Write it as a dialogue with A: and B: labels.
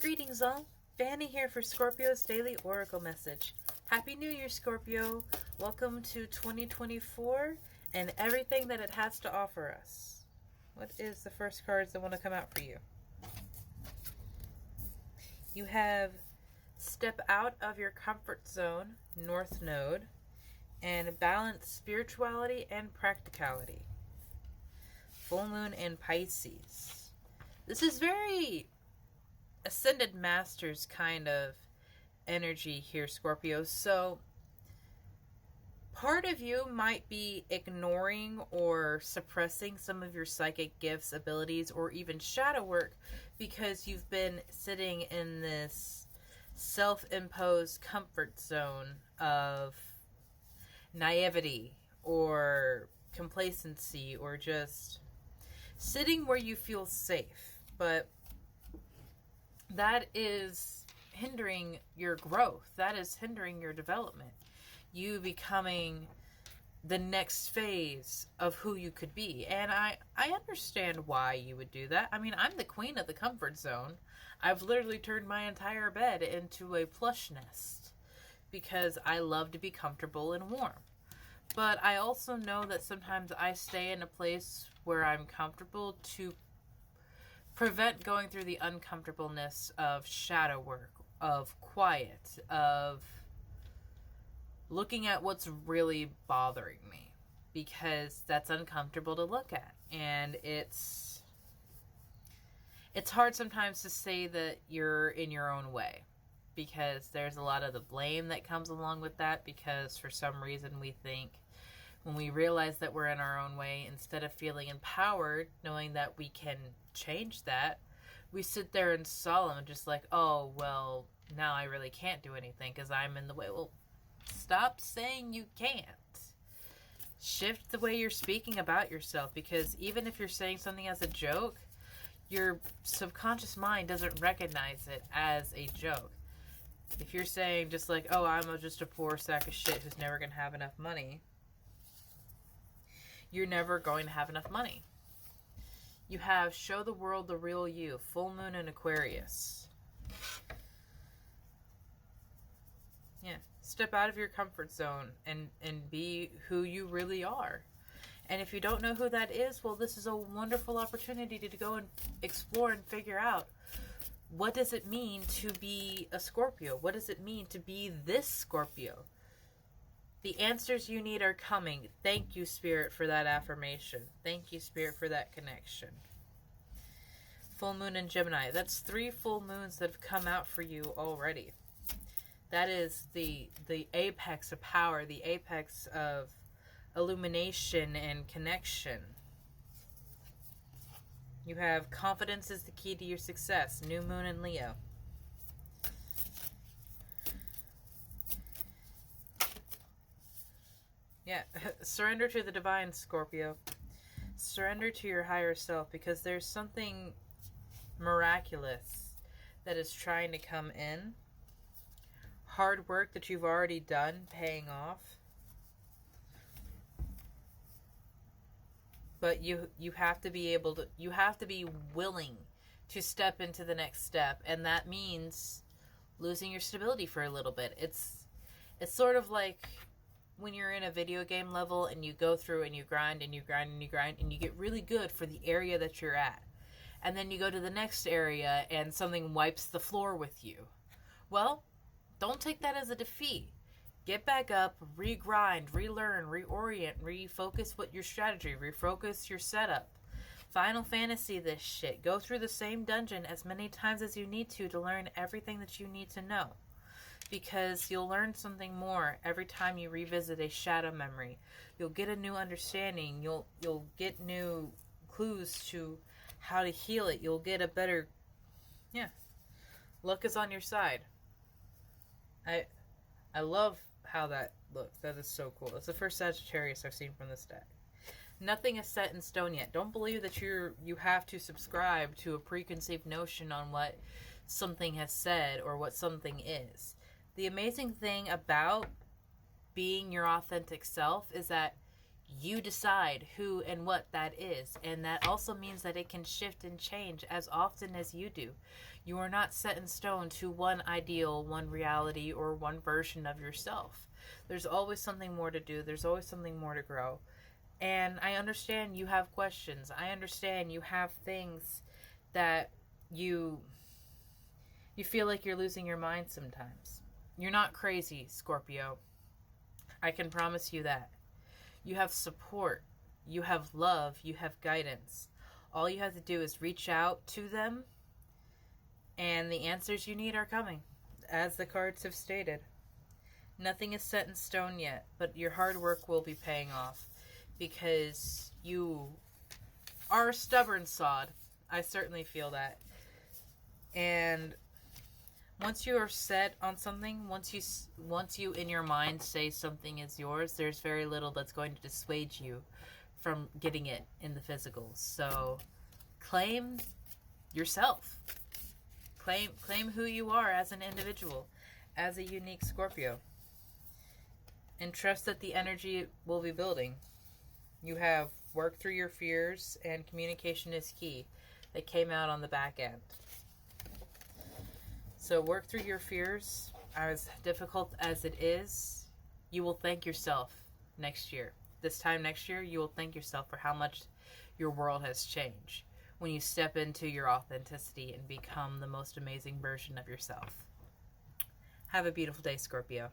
A: Greetings all, Fanny here for Scorpio's Daily Oracle Message. Happy New Year, Scorpio. Welcome to 2024 and everything that it has to offer us. What is the first cards that want to come out for you? You have Step Out of Your Comfort Zone, North Node, and Balance Spirituality and Practicality. Full Moon and Pisces. This is very Ascended Masters kind of energy here, Scorpio. So part of you might be ignoring or suppressing some of your psychic gifts, abilities, or even shadow work because you've been sitting in this self-imposed comfort zone of naivety or complacency or just sitting where you feel safe. But that is hindering your growth. That is hindering your development. You becoming the next phase of who you could be. And I understand why you would do that. I mean, I'm the queen of the comfort zone. I've literally turned my entire bed into a plush nest because I love to be comfortable and warm. But I also know that sometimes I stay in a place where I'm comfortable to prevent going through the uncomfortableness of shadow work, of quiet, of looking at what's really bothering me, because that's uncomfortable to look at. And it's hard sometimes to say that you're in your own way, because there's a lot of the blame that comes along with that, because for some reason we think when we realize that we're in our own way, instead of feeling empowered, knowing that we can change that, we sit there in solemn, just like, oh, well, now I really can't do anything because I'm in the way. Well, stop saying you can't. Shift the way you're speaking about yourself, because even if you're saying something as a joke, your subconscious mind doesn't recognize it as a joke. If you're saying just like, oh, I'm just a poor sack of shit who's never going to have enough money, you're never going to have enough money. You have Show the World the Real You, Full Moon in Aquarius. Yeah, step out of your comfort zone and be who you really are. And if you don't know who that is, well, this is a wonderful opportunity to go and explore and figure out, what does it mean to be a Scorpio? What does it mean to be this Scorpio? The answers you need are coming. Thank you, Spirit, for that affirmation. Thank you, Spirit, for that connection. Full Moon in Gemini. That's 3 full moons that have come out for you already. That is the apex of power, the apex of illumination and connection. You have Confidence is the key to your success. New Moon in Leo. Yeah, surrender to the divine, Scorpio. Surrender to your higher self, because there's something miraculous that is trying to come in. Hard work that you've already done paying off. But you have to be able to, you have to be willing to step into the next step, and that means losing your stability for a little bit. It's sort of like when you're in a video game level and you go through and you grind and you grind and you grind and you get really good for the area that you're at. And then you go to the next area and something wipes the floor with you. Well, don't take that as a defeat. Get back up, regrind, relearn, reorient, refocus what your strategy, refocus your setup. Final Fantasy this shit. Go through the same dungeon as many times as you need to learn everything that you need to know. Because you'll learn something more every time you revisit a shadow memory. You'll get a new understanding. You'll get new clues to how to heal it. You'll get a better... Yeah. Luck is on your side. I love how that looks. That is so cool. It's the first Sagittarius I've seen from this deck. Nothing is set in stone yet. Don't believe that you have to subscribe to a preconceived notion on what something has said or what something is. The amazing thing about being your authentic self is that You decide who and what that is. And that also means that it can shift and change as often as you do. You are not set in stone to one ideal, one reality, or one version of yourself. There's always something more to do. There's always something more to grow. And I understand you have questions. I understand you have things that you feel like you're losing your mind sometimes. You're not crazy, Scorpio. I can promise you that. You have support. You have love. You have guidance. All you have to do is reach out to them, and the answers you need are coming, as the cards have stated. Nothing is set in stone yet, but your hard work will be paying off, because you are a stubborn sod. I certainly feel that. And once you are set on something, once you in your mind say something is yours, there's very little that's going to dissuade you from getting it in the physical. So claim yourself. Claim who you are as an individual, as a unique Scorpio. And trust that the energy will be building. You have worked through your fears, and communication is key. That came out on the back end. So work through your fears. As difficult as it is, you will thank yourself next year. This time next year, you will thank yourself for how much your world has changed when you step into your authenticity and become the most amazing version of yourself. Have a beautiful day, Scorpio.